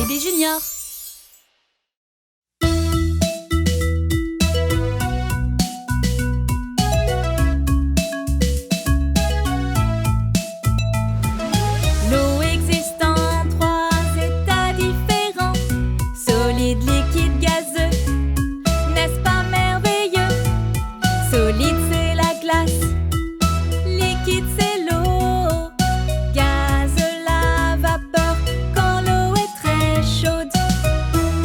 bébé junior. L'eau existe en 3 états différents: solide, liquide, gazeux. N'est-ce pas merveilleux? Solide, c'est la glace. Liquide, c'est l'eau. Gaz, la vapeur quand l'eau est très chaude.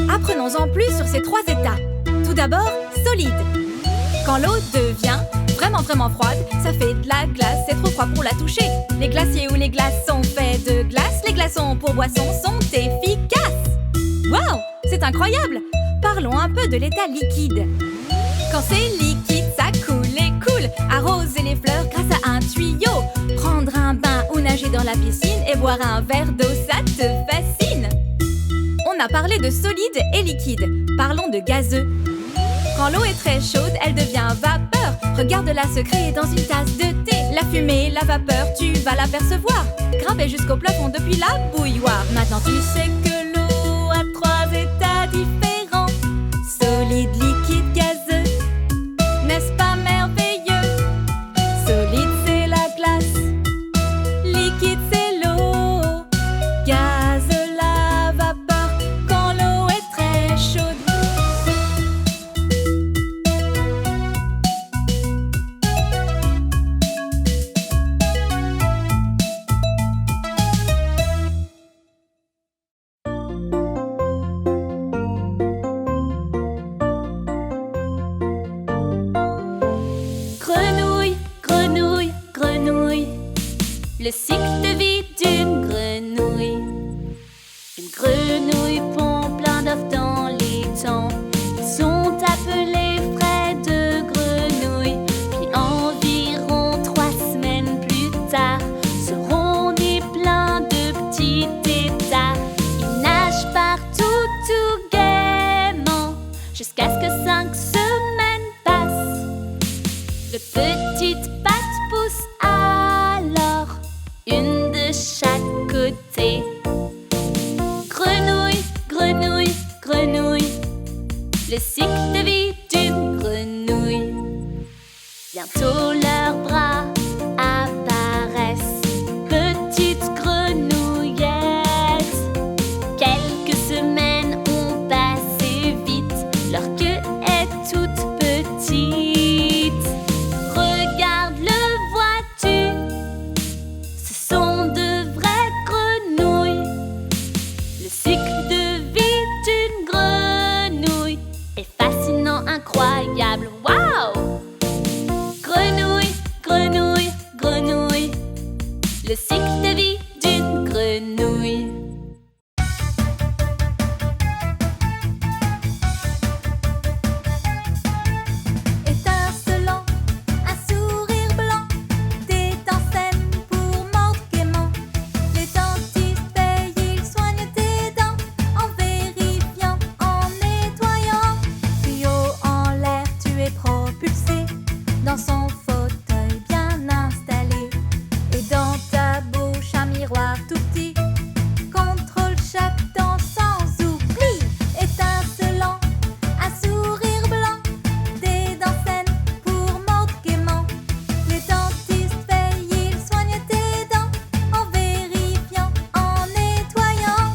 Apprenons-en plus sur ces 3 états. Tout d'abord, solide. Quand l'eau devient vraiment froide, ça fait de la glace, c'est trop froid pour la toucher. Les glaciers ou les glaçons faits de glace, les glaçons pour boissons sont efficaces. Waouh, c'est incroyable! Parlons un peu de l'état liquide. Quand c'est liquide, ça coule et coule. Arroser les fleurs grâce à un tuyau. Prendre un bain ou nager dans la piscine et boire un verre d'eau, ça te fascine. On a parlé de solide et liquide. Parlons de gazeux. Quand l'eau est très chaude, elle devient vapeur. Regarde-la se créer dans une tasse de thé. La fumée, la vapeur, tu vas l'apercevoir. Grimper jusqu'au plafond depuis la bouilloire. Maintenant tu sais que l'eau a 3 états différents: solide, liquide, gazeux. N'est-ce pas merveilleux? Solide, c'est la glace. Liquide, c'est l'eau. Gaz, la vapeur quand l'eau est très chaude. Grenouille, grenouille, grenouille. Le cycle de vie d'une grenouille. Une grenouille pond plein d'œufs dans les temps. Ils sont appelés frais de grenouille. Puis environ 3 semaines plus tard, seront nés plein de petits têtards. Ils nagent partout tout gaiement jusqu'à ce que 5 semaines passent. De petites pattes poussent alors, une de chaque côté. Grenouille, grenouille, grenouille. Le cycle de vie d'une grenouille. Bientôt leurs bras apparaissent, petites grenouillettes. Quelques semaines ont passé vite, leur queue est toute petite. Regarde, le vois-tu? Ce sont de vraies grenouilles. Le cycle de vie d'une grenouille est fascinant, incroyable. Waouh! Grenouille, grenouille, grenouille. Le cycle de vie d'une grenouille. Étincelant, un sourire blanc, des dents saines pour mordre gaiement. Les dentistes payent, ils soignent tes dents en vérifiant, en nettoyant. Puis haut en l'air, tu es propulsé dans son fauteuil bien installé. Et dans ta bouche, un miroir tout petit contrôle chaque dent sans oubli. Étincelant, un sourire blanc, des dents saines pour mordre gaiement. Les dentistes veillent, ils soignent tes dents en vérifiant, en nettoyant.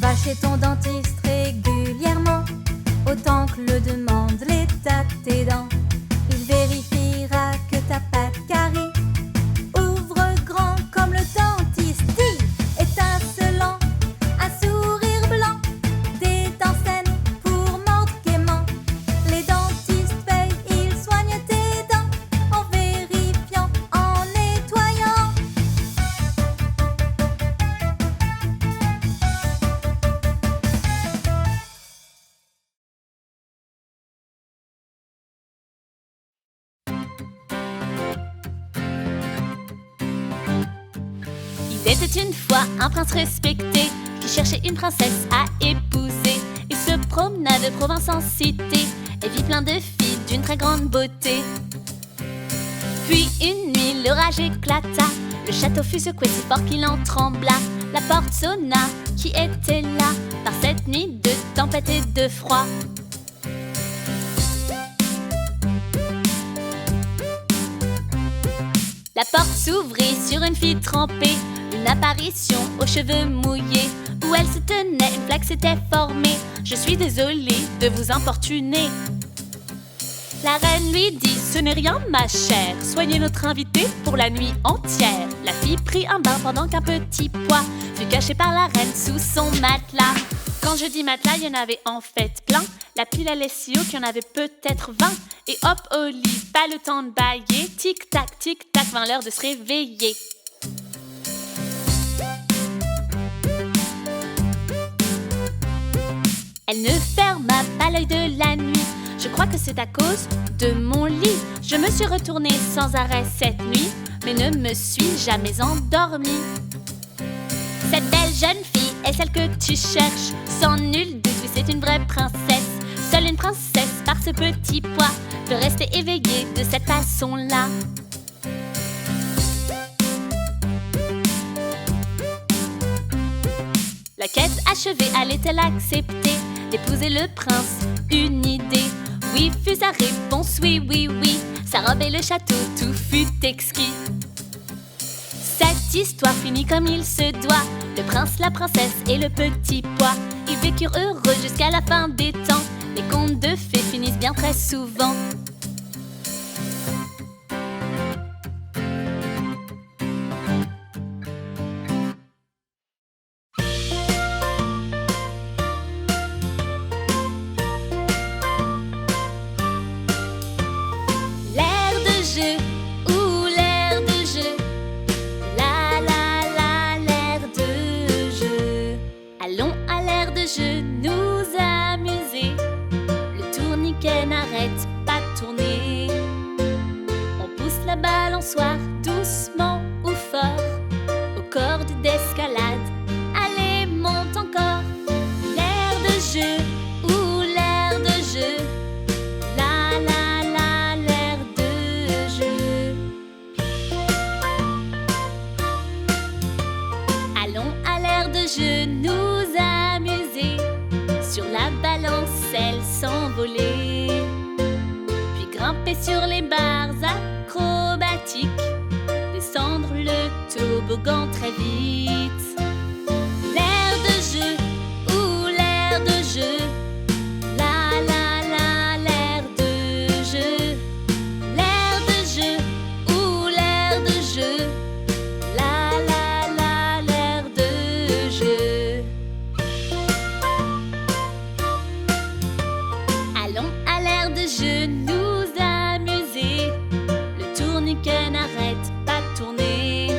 Va chez ton dentiste régulièrement, autant que le demande l'état de tes dents. Il vérifiera que ta pâte carrée ouvre grand comme le dentiste dit. Étincelant, un sourire blanc, des dents saines pour mordre gaiement. Les dentistes veillent, ils soignent tes dents en vérifiant, en nettoyant. Il était une fois un prince respecté qui cherchait une princesse à épouser. Il se se promena de province en cité et vit plein de filles d'une très grande beauté. Puis une nuit, l'orage éclata, le château fut secoué si fort qu'il en trembla. La porte sonna, qui était là par cette nuit de tempête et de froid? La porte s'ouvrit sur une fille trempée, une apparition aux cheveux mouillés. Où elle se tenait, une flaque s'était formée. Je suis désolée de vous importuner. La reine lui dit, ce n'est rien ma chère, soignez notre invitée pour la nuit entière. La fille prit un bain pendant qu'un petit pois fut caché par la reine sous son matelas. Quand je dis matelas, il y en avait en fait plein. La pile allait si haut qu'il y en avait peut-être 20. Et hop au lit, pas le temps de bailler. Tic-tac, vint l'heure de se réveiller. Elle ne ferma pas l'œil de la nuit. Je crois que c'est à cause de mon lit. Je me suis retournée sans arrêt cette nuit, mais ne me suis jamais endormie. Cette belle jeune fille est celle que tu cherches. Sans nul doute, oui, c'est une vraie princesse. Seule une princesse par ce petit pois peut rester éveillée de cette façon-là. La quête achevée, allait-elle accepter d'épouser le prince? Une idée, oui fut sa réponse, oui, oui, oui. Sa robe et le château, tout fut exquis. Cette histoire finit comme il se doit. Le prince, la princesse et le petit pois, ils vécurent heureux jusqu'à la fin des temps. Les contes de fées finissent bien très souvent. Doucement ou fort, aux cordes d'escalade. Allez, monte encore. L'air de jeu ou l'air de jeu. La la la, l'air de jeu. Allons à l'air de jeu nous amuser, sur la balancelle s'envoler, puis grimper sur les barres acrobatiques, descendre le toboggan très vite. L'air de jeu ou l'air de jeu. La la la, l'air de jeu. L'air de jeu ou l'air de jeu. La la la, l'air de jeu. Allons à l'air de jeu nous amuser. Le tourniquet n'arrête pas de tourner.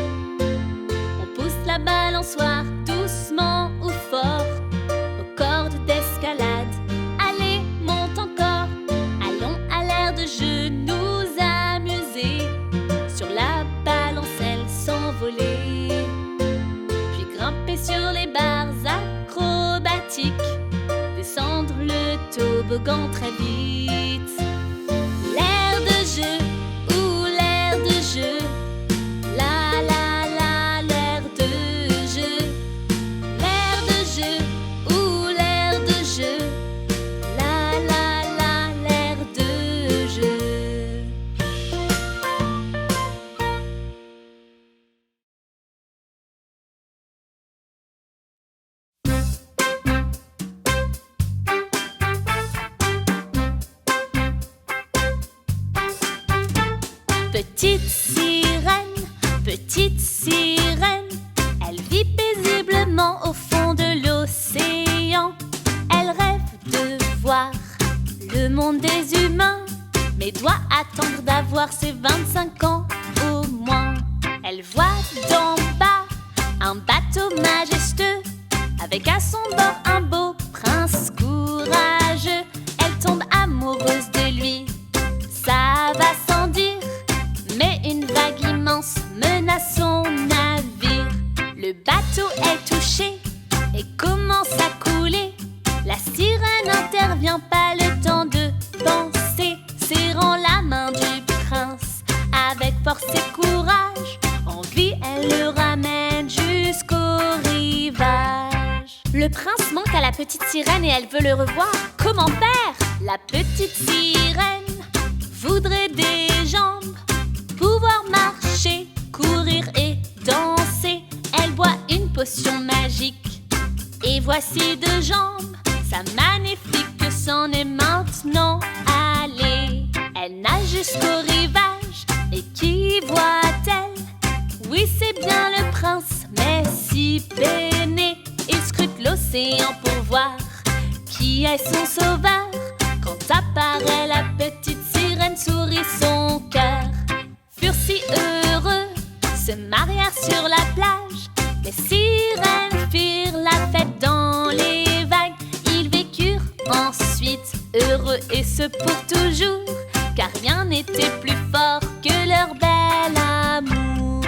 On pousse la balançoire doucement ou fort, aux cordes d'escalade. Allez, monte encore. Allons à l'air de jeu nous amuser, sur la balancelle s'envoler, puis grimper sur les barres acrobatiques, descendre le toboggan très vite. L'air de jeu ou l'air de jeu. La la la, l'air de jeu. L'air de jeu ou l'air de jeu. La la la, l'air de jeu. Petite sirène, elle vit paisiblement au fond de l'océan. Elle rêve de voir le monde des humains, mais doit attendre d'avoir ses 25 ans au moins. Elle voit d'en bas un bateau majestueux, avec à son bord un beau prince courageux. Elle tombe amoureuse de lui, ça va sans dire, mais une vague immense menace son navire. Le bateau est touché et commence à couler. La sirène vient pas le temps de penser, serrant la main du prince. Avec force et courage, en vie elle le ramène jusqu'au rivage. Le prince manque à la petite sirène et elle veut le revoir. Comment faire? La petite sirène voudrait des jambes, pouvoir marcher, courir et danser. Elle boit une potion magique et voici 2 jambes. Sa magnifique s'en est maintenant allée. Elle nage jusqu'au rivage et qui voit-elle? Oui, c'est bien le prince, mais si peiné. Il scrute l'océan pour voir qui est son sauveur. Quand apparaît la petite sirène, sourit son cœur. Furent si heureux, se marièrent sur la plage. Les sirènes firent la fête dans les vagues. Ils vécurent ensuite heureux et ce pour toujours, car rien n'était plus fort que leur bel amour.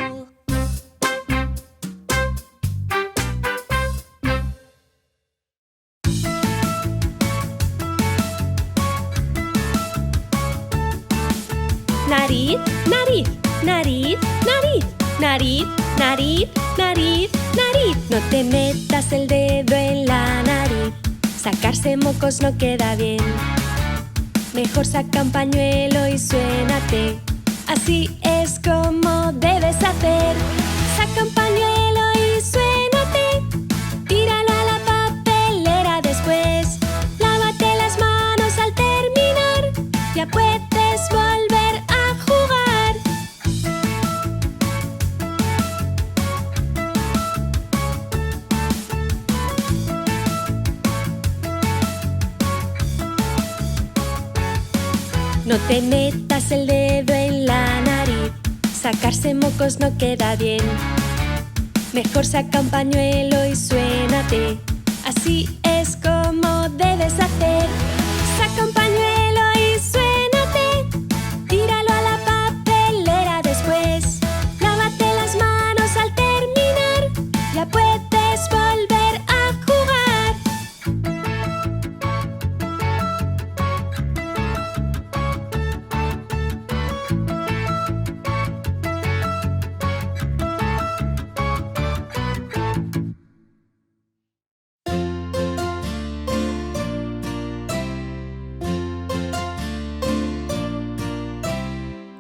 Nariz, nariz, nariz, nariz, nariz, nariz, nariz, nariz. No te metas el dedo en la nariz. Sacarse mocos no queda bien. Mejor saca un pañuelo y suénate. Así es como debes hacer. Saca un pañuelo y suénate. Tíralo a la papelera después. Lávate las manos al terminar. Ya puedes volver a jugar. No te metas el dedo en la nariz. Sacarse mocos no queda bien. Mejor saca un pañuelo y suénate. Así es como debes hacer. Saca un pañuelo y suénate. Tíralo a la papelera después. Lávate las manos al terminar. Ya puedes volver a jugar.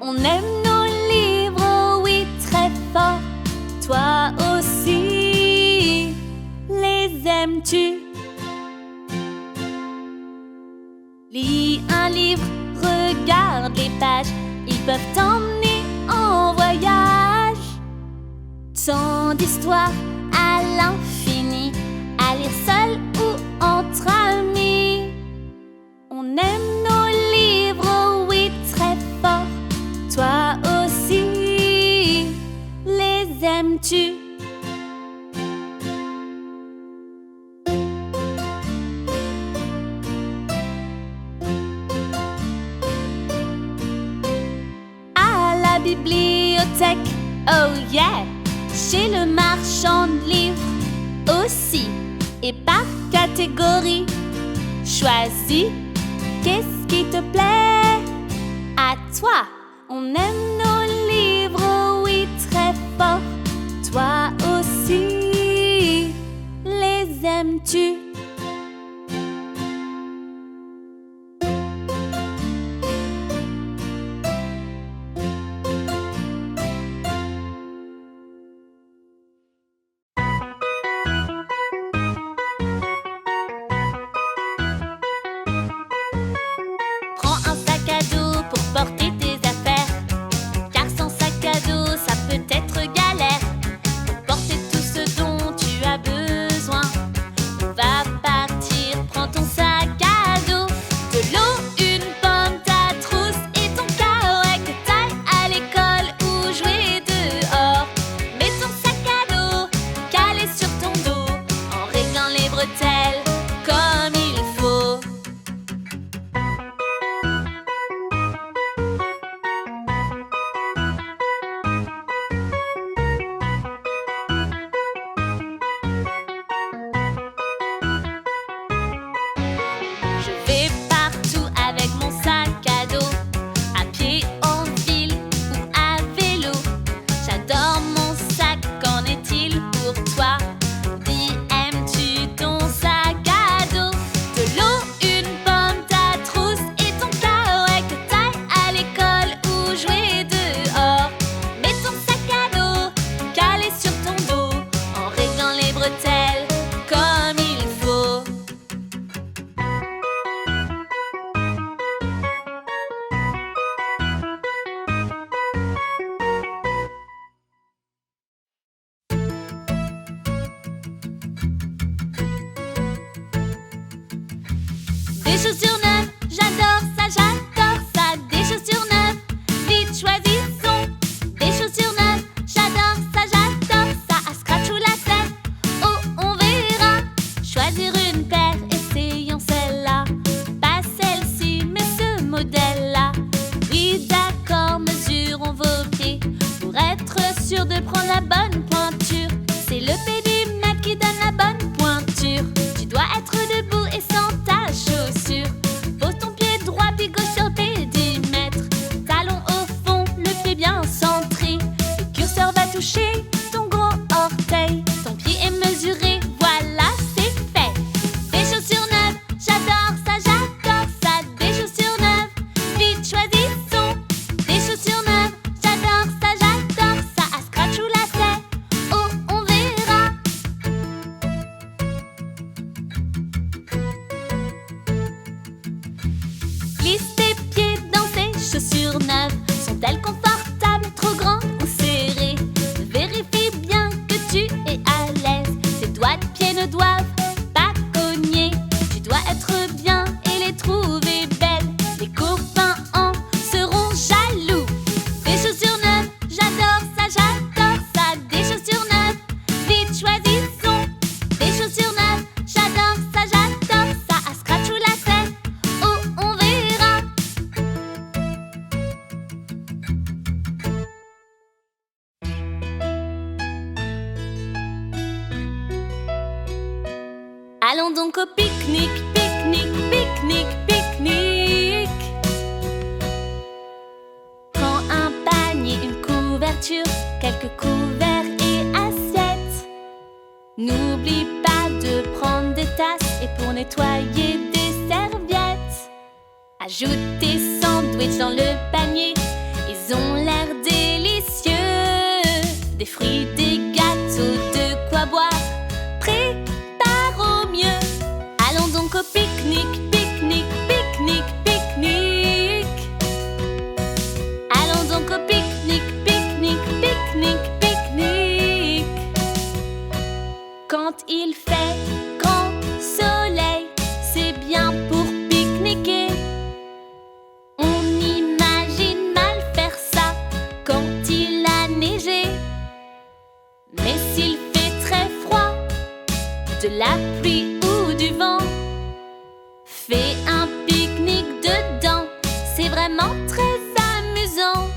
On aime nos livres, oui, très fort. Toi aussi, les aimes-tu? Lis un livre, regarde les pages. Ils peuvent t'emmener en voyage. Tant d'histoires à l'infini, à lire seul ou entre amis. On aime nos livres, oui, très fort. Toi aussi, les aimes-tu? À la bibliothèque, oh yeah! Chez le marchand de livres aussi. Et par catégorie, choisis qu'est-ce qui te plaît à toi. On aime nos livres, oui, très fort. Toi aussi, les aimes-tu? Prends un sac à dos pour porter tes affaires, car sans sac à dos, ça peut être galère. Pour porter tout ce dont tu as besoin, on va Des chaussures neuves, j'adore ça, j'adore ça. Des chaussures neuves, vite choisissons. Des chaussures neuves, j'adore ça, j'adore ça. À scratch ou lacet, oh on verra. Choisir une paire, essayons celle-là. Pas celle-ci, mais ce modèle-là. Oui d'accord, mesurons vos pieds pour être sûr de prendre la bonne pointure. C'est le pédimètre qui donne la bonne pointure. Tu dois être debout et sans ta chaussure. Pose ton pied droit puis gauche sur le pédimètre. Talon au fond, le pied bien centré. Le curseur va toucher ton gros orteil. Ton pied est mesuré, voilà c'est fait. Des chaussures neuves, j'adore ça, j'adore ça. Des chaussures neuves, vite choisissons. Des chaussures neuves, j'adore ça, j'adore ça. À scratch ou lacet, oh on verra. Glisse tes pieds dans ces chaussures neuves. Sont-elles confortables, trop grandes ou serrées? Vérifie bien que tu es à l'aise. Tes doigts de pied ne doivent pas cogner. Tu dois être bien et les trouver belles. Les copains en seront jaloux. Des chaussures neuves, j'adore ça, j'adore ça. Des chaussures neuves, vite choisissons. Des chaussures neuves, j'adore ça, j'adore ça. À scratch ou lacet, oh on verra. Allons donc au pique-nique, pique-nique, pique-nique, pique-nique. Prends un panier, une couverture, quelques couverts et assiettes. N'oublie pas de prendre des tasses et pour nettoyer des serviettes. Ajoute tes sandwichs dans le panier, ils ont l'air délicieux. Des fruits, des gâteaux, de quoi boire, prépare au mieux. Allons donc au pique-nique, pique-nique, pique-nique, pique-nique. Allons donc au pique-nique, pique-nique, pique-nique, pique-nique. Quand il fait grand soleil, c'est bien pour pique-niquer. On imagine mal faire ça quand il a neigé. Mais s'il fait très froid, de la pluie ou du vent, fais un pique-nique dedans, c'est vraiment très amusant.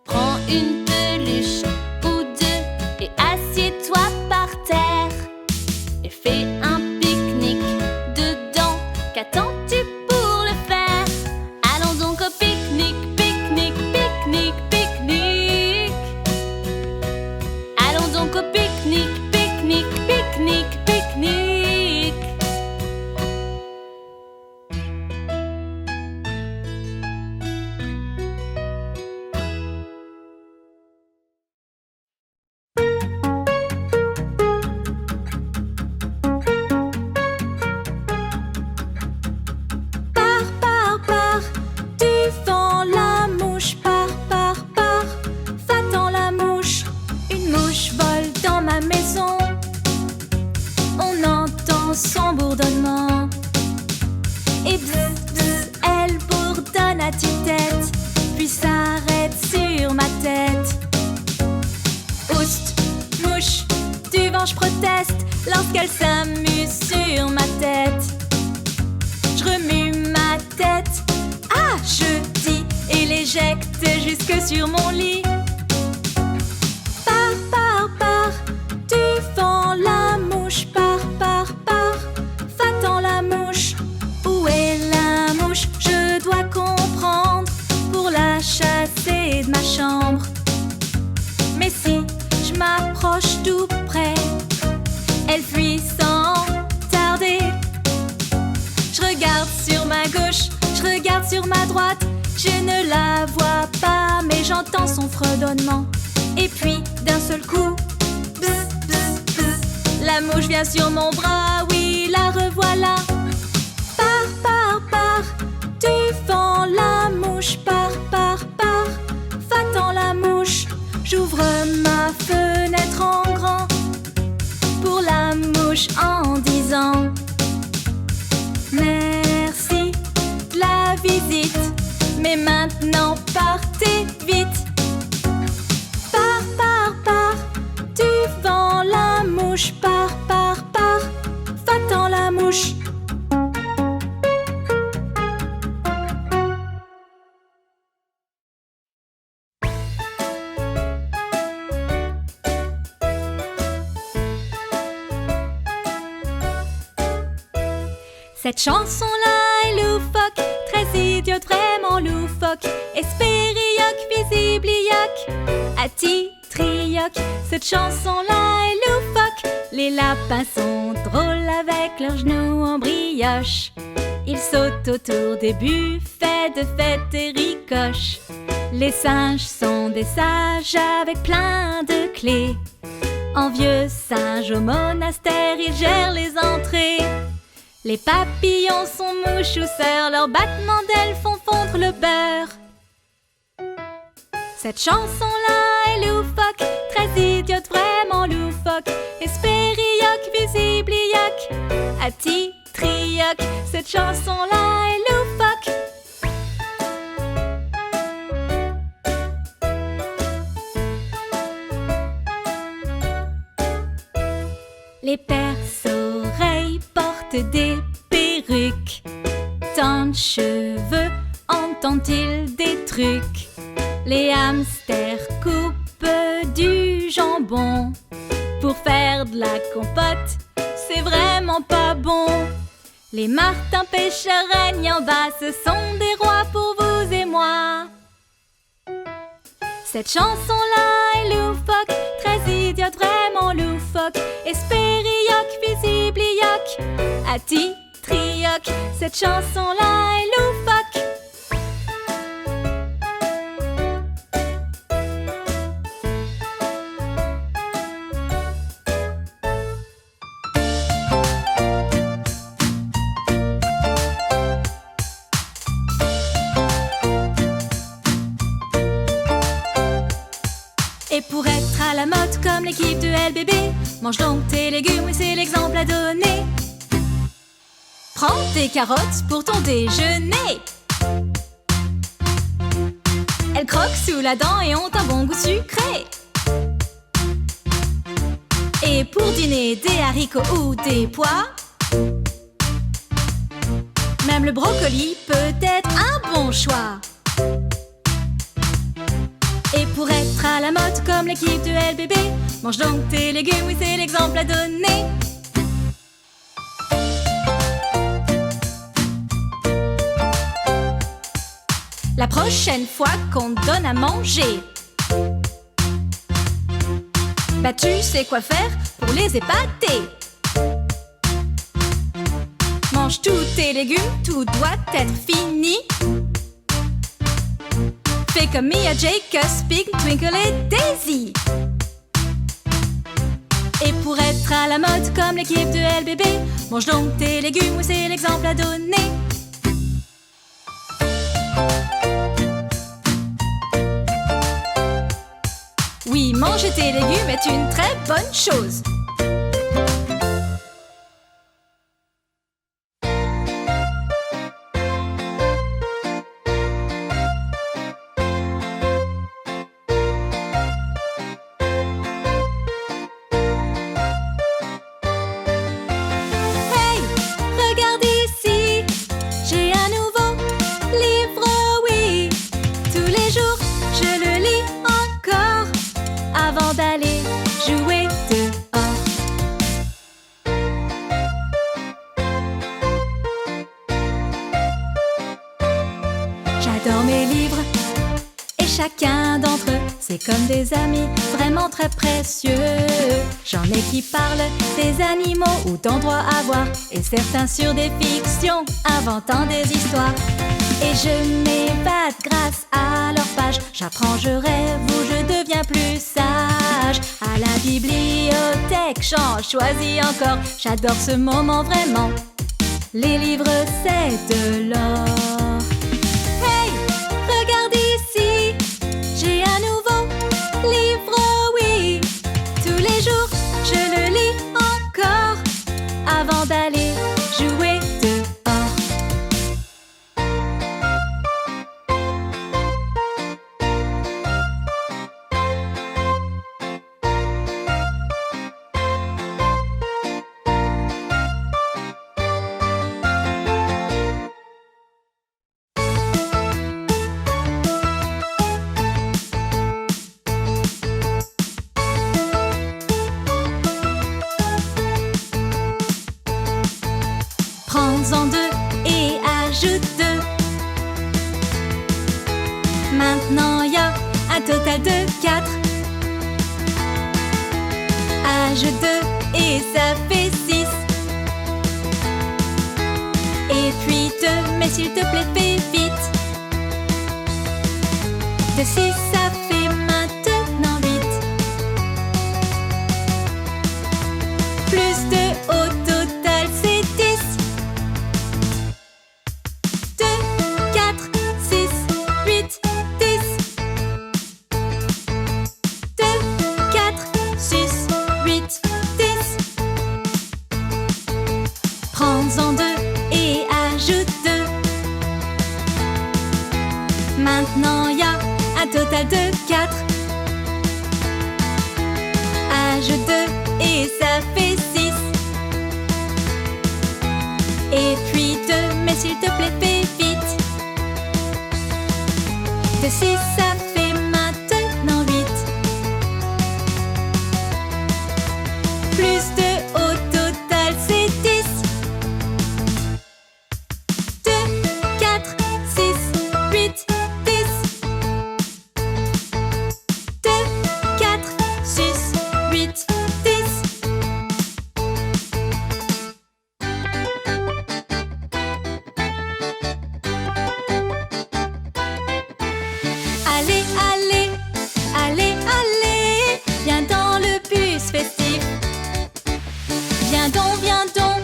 Prends une peluche ou deux et assieds-toi par terre et fais un pique-nique dedans. Qu'attends-tu pour le faire? Allons donc au pique-nique, pique-nique, pique-nique, pique-nique. Allons donc au pique-nique, pique-nique, pique-nique, pique-nique. Pars, tu fends la mouche, pars, va-t'en la mouche. Une mouche vole dans ma maison, on entend son bourdonnement. Et bzz, bzz, elle bourdonne à tue-tête, puis s'arrête sur ma tête. Oust, mouche, du vent je proteste lorsqu'elle s'amuse sur ma tête. Je remue ma tête, ah je dis, et l'éjecte jusque sur mon lit. Pars, tu fends la mouche, pars, va-t'en la mouche. Où est la mouche? Je dois comprendre pour la chasser de ma chambre. Mais si je m'approche tout près, elle fuit sans tarder. Je regarde sur ma gauche, je regarde sur ma droite. Je ne la vois pas, mais j'entends son fredonnement. Et puis d'un seul coup, bzz, bzz, bzz, la mouche vient sur mon bras, oui, la revoilà. Pars, tu fends la mouche, pars, va-t'en la mouche. J'ouvre ma fenêtre en grand pour la mouche en disant: mais Mais maintenant partez vite. Pars, pars, pars, devant la mouche. Pars, pars, pars, va-t'en la mouche. Cette chanson-là est loufoque, très idiote, vraiment loufoque. Espérioc, visiblioc, atitrioc. Cette chanson-là est loufoque. Les lapins sont drôles avec leurs genoux en brioche. Ils sautent autour des buffets de fête et ricochent. Les singes sont des sages avec plein de clés. En vieux singe au monastère, ils gèrent les entrées. Les papillons sont mouchousseurs, leurs battements d'ailes font fondre le beurre. Cette chanson-là est loufoque, très idiote, vraiment loufoque. Espérioc, visiblioc, atitrioc. Cette chanson-là est loufoque. Les perce-oreilles portent des perruques. Tant de cheveux, entendent-ils des trucs? Les hamsters coupent du jambon. Pour faire de la compote, c'est vraiment pas bon. Les martins pêcheurs règnent en bas, ce sont des rois pour vous et moi. Cette chanson-là est loufoque, très idiote, vraiment loufoque. Espérioc, visiblioc, atitrioc. Cette chanson-là est loufoque. Et pour être à la mode comme l'équipe de LBB, mange donc tes légumes, oui c'est l'exemple à donner. Prends tes carottes pour ton déjeuner. Elles croquent sous la dent et ont un bon goût sucré. Et pour dîner, des haricots ou des pois. Même le brocoli peut être un bon choix. Et pour être à la mode comme l'équipe de LBB, mange donc tes légumes, oui c'est l'exemple à donner. La prochaine fois qu'on te donne à manger, bah tu sais quoi faire pour les épater. Mange tous tes légumes, tout doit être fini. Fais comme Mia, Jacobs, Pig, Twinkle et Daisy. Et pour être à la mode comme l'équipe de LBB, mange donc tes légumes, oui c'est l'exemple à donner. Oui, manger tes légumes est une très bonne chose. J'adore mes livres et chacun d'entre eux, c'est comme des amis vraiment très précieux. J'en ai qui parlent des animaux ou d'endroits à voir, et certains sur des fictions, inventant des histoires. Et je m'évade grâce à leurs pages. J'apprends, je rêve ou je deviens plus sage. À la bibliothèque, j'en choisis encore. J'adore ce moment vraiment. Les livres, c'est de l'or. Hey, regarde ici, j'ai un nouveau livre, oui. Tous les jours, je le lis encore avant d'aller jouer dehors. Prends-en 2 et ajoute 2. Maintenant il y a un total de 4. Ajoute 2 et ça fait 6. Et puis 2, mais s'il te plaît fais vite. De 6 ça fait maintenant 8. Plus 2 au total c'est 10. 2, 4, 6, 8, 10. 2, 4, 6, 8, 10. Prends-en 2 et ajoute 2. Maintenant il y a un total de 4. Ajoute 2 et ça fait 6. Et puis 2, mais s'il te plaît fais vite. De 6 ça fait maintenant 8. Plus 2 au total c'est 10. 2, 4, 6, 8, 10. 2, 4, 6, 8, 10. Allez, allez, allez, allez, viens dans le bus festif. Viens donc, viens donc,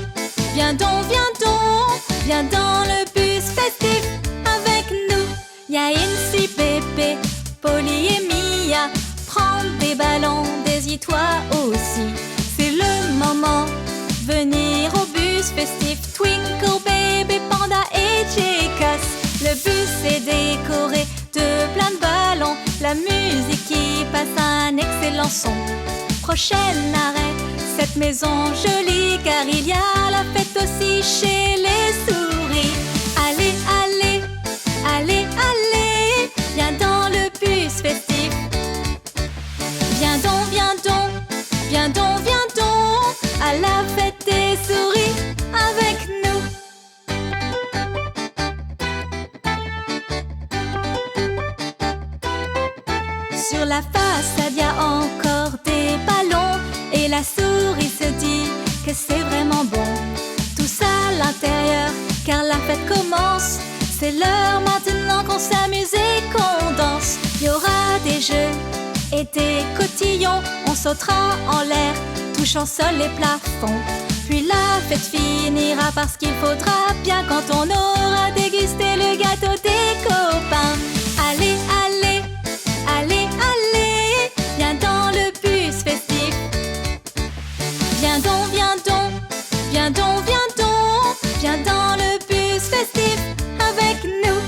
viens donc, viens donc, viens dans le bus festif avec nous. Y'a Incy, Pépé, Polly et Mia. Prends des ballons, désire-toi aussi. C'est le moment, venir au bus festif. Twinkle, Baby, Panda et Jackass. Le bus est décoré de plein de ballons. La musique qui passe un excellent son. Prochain arrêt, cette maison jolie, car il y a la fête aussi chez les souris. Allez, allez, allez, allez, viens dans le bus festif. Viens donc, viens donc, viens donc, viens donc, à la fête des souris avec nous. Sur la façade, y a encore des ballons. Et la souris se dit que c'est vraiment bon. Tous à l'intérieur, car la fête commence. C'est l'heure maintenant qu'on s'amuse et qu'on danse. Il y aura des jeux et des cotillons. On sautera en l'air, touchant sol et plafond. Puis la fête finira parce qu'il faudra bien quand on aura dégusté le gâteau des copains. Allez, allez, allez, allez, viens dans le bus festif. Viens donc, viens donc, viens donc, viens donc, viens dans le bus festif avec nous.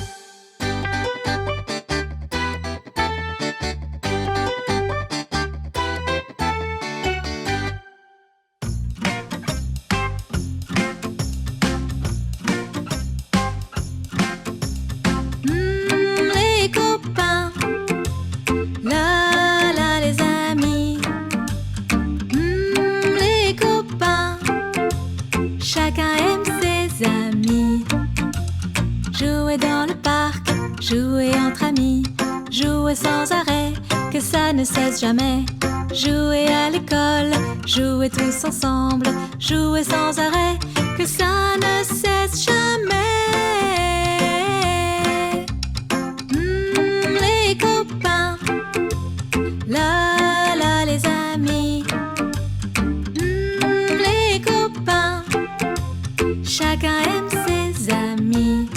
Les copains, là là les amis. Les copains, chacun aime ses amis. Jouer dans le parc, jouer entre amis, jouer sans arrêt, que ça ne cesse jamais. Jouer à l'école, jouer tous ensemble, jouer sans arrêt, que ça ne cesse jamais. Les copains, là là les amis. Les copains, chacun aime ses amis.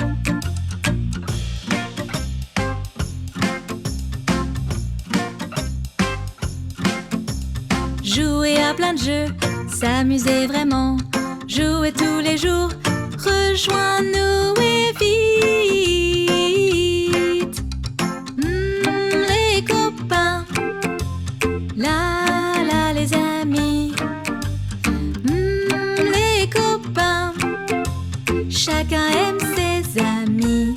Jouer à plein de jeux, s'amuser vraiment. Jouer tous les jours, rejoins-nous et vite. Les copains, là là les amis. Les copains, chacun aime ses amis.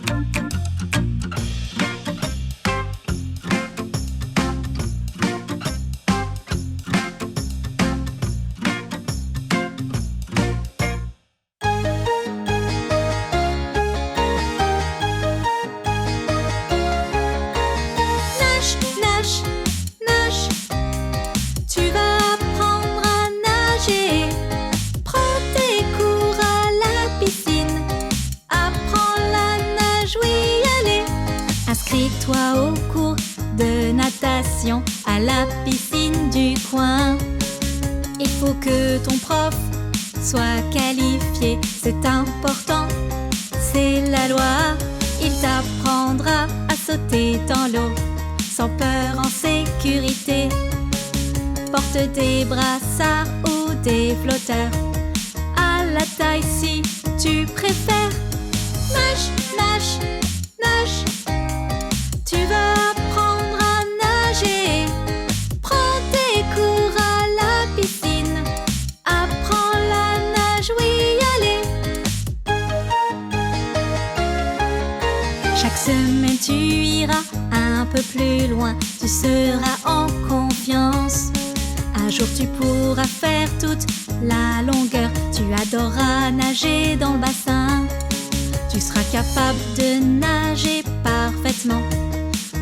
inscription à la piscine du coin. Il faut que ton prof soit qualifié, c'est important, c'est la loi. Il t'apprendra à sauter dans l'eau, sans peur, en sécurité. Porte des brassards ou des flotteurs, à la taille si tu préfères. Nage, nage, nage, tu vas apprendre à nager. Prends tes cours à la piscine, apprends la nage, oui, allez. Chaque semaine tu iras un peu plus loin, tu seras en confiance. Un jour tu pourras faire toute la longueur, tu adoreras nager dans le bassin. Tu seras capable de nager parfaitement,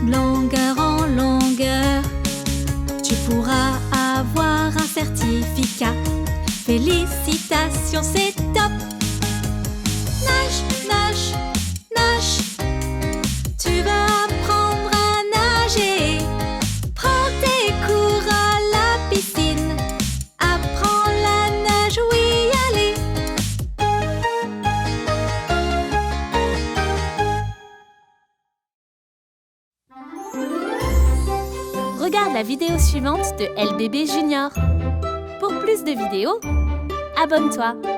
longueur en longueur. Tu pourras avoir un certificat. Félicitations, c'est top! Nage, nage, nage, tu vas apprendre à nager. Prends tes cours à la piscine, apprends la nage, oui, allez. Regarde la vidéo suivante de LBB Junior. Pour plus de vidéos, abonne-toi.